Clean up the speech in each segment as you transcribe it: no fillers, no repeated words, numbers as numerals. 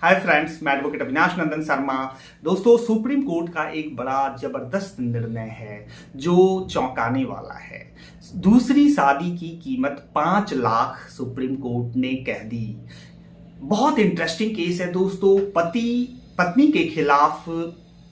Hi friends, मैं advocate Avinash नंदन शर्मा। दोस्तों, supreme court का एक बड़ा जबरदस्त निर्णय है जो चौंकाने वाला है। दूसरी शादी की कीमत 5 लाख सुप्रीम कोर्ट ने कह दी। बहुत इंटरेस्टिंग केस है दोस्तों। पति पत्नी के खिलाफ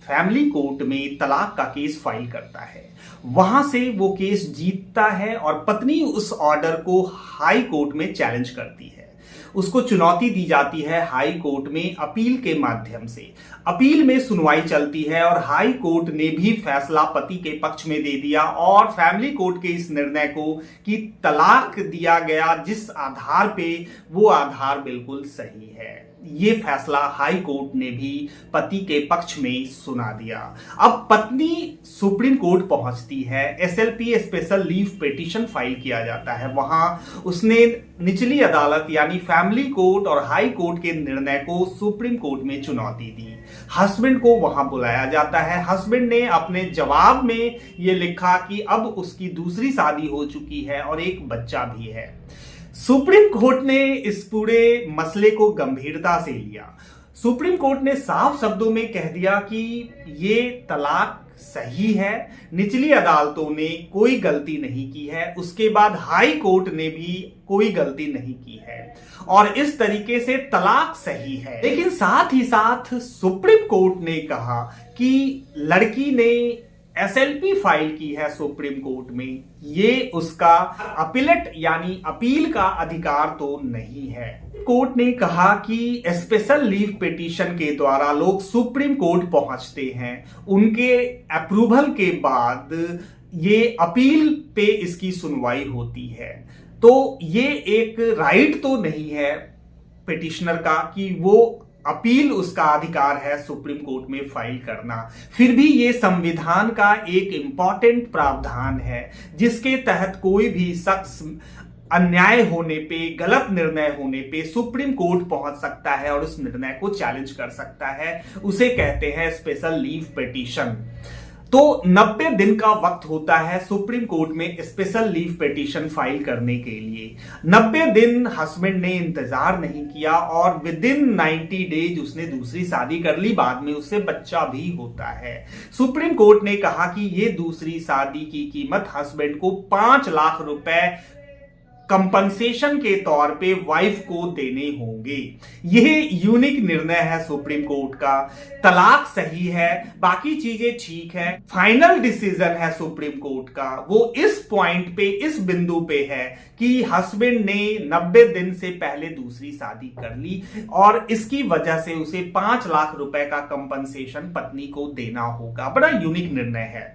फैमिली कोर्ट में तलाक का केस फाइल करता है, वहां से वो केस जीतता है और पत्नी उस ऑर्डर को हाई कोर्ट में चैलेंज करती है। उसको चुनौती दी जाती है हाई कोर्ट में अपील के माध्यम से। अपील में सुनवाई चलती है और हाई कोर्ट ने भी फैसला पति के पक्ष में दे दिया और फैमिली कोर्ट के इस निर्णय को कि तलाक दिया गया जिस आधार पे, वो आधार बिल्कुल सही है। ये फैसला हाई कोर्ट ने भी पति के पक्ष में सुना दिया। अब पत्नी सुप्रीम कोर्ट पहुंचती है, SLP special leave petition file किया जाता है। वहां उसने निचली अदालत यानी फैमिली कोर्ट और हाई कोर्ट के निर्णय को सुप्रीम कोर्ट में चुनौती दी। हस्बैंड को वहां बुलाया जाता है। हस्बैंड ने अपने जवाब में यह लिखा कि अब उसकी दूसरी शादी हो चुकी है और एक बच्चा भी है। सुप्रीम कोर्ट ने इस पूरे मसले को गंभीरता से लिया। सुप्रीम कोर्ट ने साफ शब्दों में कह दिया कि ये तलाक सही है, निचली अदालतों ने कोई गलती नहीं की है, उसके बाद हाई कोर्ट ने भी कोई गलती नहीं की है और इस तरीके से तलाक सही है। लेकिन साथ ही साथ सुप्रीम कोर्ट ने कहा कि लड़की ने एसएलपी फाइल की है सुप्रीम कोर्ट में, ये उसका अपीलेट यानी अपील का अधिकार तो नहीं है। कोर्ट ने कहा कि स्पेशल लीव पिटीशन के द्वारा लोग सुप्रीम कोर्ट पहुंचते हैं, उनके अप्रूवल के बाद ये अपील पे इसकी सुनवाई होती है। तो ये एक राइट तो नहीं है पिटिशनर का कि वो अपील उसका अधिकार है सुप्रीम कोर्ट में फाइल करना। फिर भी ये संविधान का एक इंपॉर्टेंट प्रावधान है जिसके तहत कोई भी शख्स अन्याय होने पे, गलत निर्णय होने पे सुप्रीम कोर्ट पहुंच सकता है और उस निर्णय को चैलेंज कर सकता है। उसे कहते हैं स्पेशल लीव पिटीशन। तो 90 दिन का वक्त होता है सुप्रीम कोर्ट में स्पेशल लीव पिटीशन फाइल करने के लिए। 90 दिन हस्बैंड ने इंतजार नहीं किया और विद इन 90 डेज उसने दूसरी शादी कर ली। बाद में उससे बच्चा भी होता है। सुप्रीम कोर्ट ने कहा कि ये दूसरी शादी की कीमत हस्बैंड को 5 लाख रुपए कंपनसेशन के तौर पे वाइफ को देने होंगे। यह यूनिक निर्णय है सुप्रीम कोर्ट का। तलाक सही है, बाकी चीजें ठीक है। फाइनल डिसीजन है सुप्रीम कोर्ट का, वो इस पॉइंट पे, इस बिंदु पे है कि हस्बैंड ने 90 दिन से पहले दूसरी शादी कर ली और इसकी वजह से उसे 5 लाख रुपए का कंपनसेशन पत्नी को देना होगा। बड़ा यूनिक निर्णय है।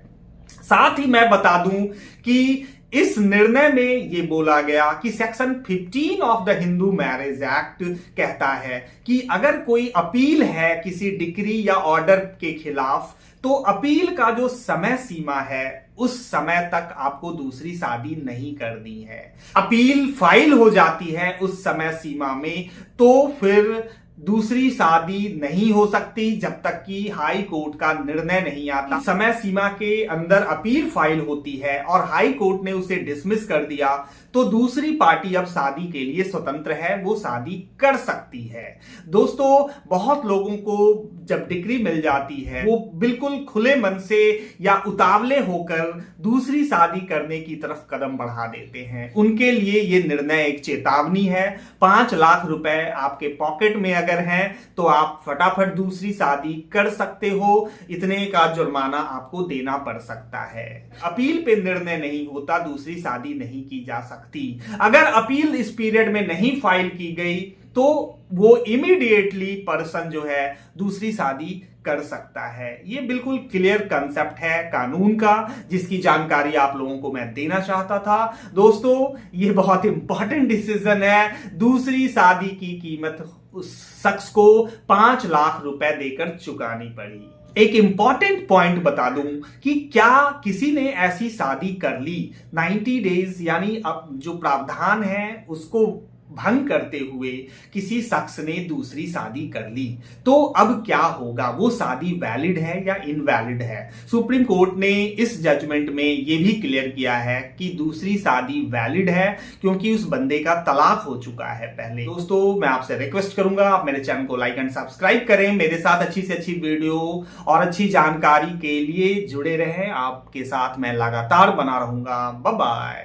साथ ही मैं बता दूं कि इस निर्णय में यह बोला गया कि section 15 of the Hindu marriage act कहता है कि अगर कोई अपील है किसी डिक्री या ऑर्डर के खिलाफ, तो अपील का जो समय सीमा है उस समय तक आपको दूसरी शादी नहीं करनी है। अपील फाइल हो जाती है उस समय सीमा में, तो फिर दूसरी शादी नहीं हो सकती जब तक कि हाई कोर्ट का निर्णय नहीं आता। समय सीमा के अंदर अपील फाइल होती है और हाई कोर्ट ने उसे डिसमिस कर दिया, तो दूसरी पार्टी अब शादी के लिए स्वतंत्र है, वो शादी कर सकती है। दोस्तों, बहुत लोगों को जब डिग्री मिल जाती है वो बिल्कुल खुले मन से या उतावले होकर दूसरी शादी करने की तरफ कदम बढ़ा देते हैं। उनके लिए ये निर्णय एक चेतावनी है। 5 लाख रुपए आपके पॉकेट में अगर हैं तो आप फटाफट दूसरी शादी कर सकते हो। इतने का जुर्माना आपको देना पड़ सकता है। अपील पे निर्णय नहीं होता, दूसरी शादी नहीं की जा सकती। अगर अपील इस पीरियड में नहीं फाइल की गई तो वो इमीडिएटली पर्सन जो है दूसरी शादी कर सकता है। ये बिल्कुल क्लियर कंसेप्ट है कानून का, जिसकी जानकारी आप लोगों को मैं देना चाहता था। दोस्तों, ये बहुत इंपॉर्टेंट डिसीजन है। दूसरी शादी की कीमत उस शख्स को 5 लाख रुपए देकर चुकानी पड़ी। एक इंपॉर्टेंट पॉइंट बता दूं कि क्या किसी ने ऐसी शादी कर ली 90 डेज यानी अब जो प्रावधान है उसको भंग करते हुए किसी शख्स ने दूसरी शादी कर ली, तो अब क्या होगा? वो शादी वैलिड है या इनवैलिड है? सुप्रीम कोर्ट ने इस जजमेंट में ये भी क्लियर किया है कि दूसरी शादी वैलिड है क्योंकि उस बंदे का तलाक हो चुका है पहले। दोस्तों, मैं आपसे रिक्वेस्ट करूंगा आप मेरे चैनल को लाइक एंड सब्सक्राइब करें, मेरे साथ अच्छी से अच्छी वीडियो और अच्छी जानकारी के लिए जुड़े रहें। आपके साथ मैं लगातार बना रहूंगा। Bye bye.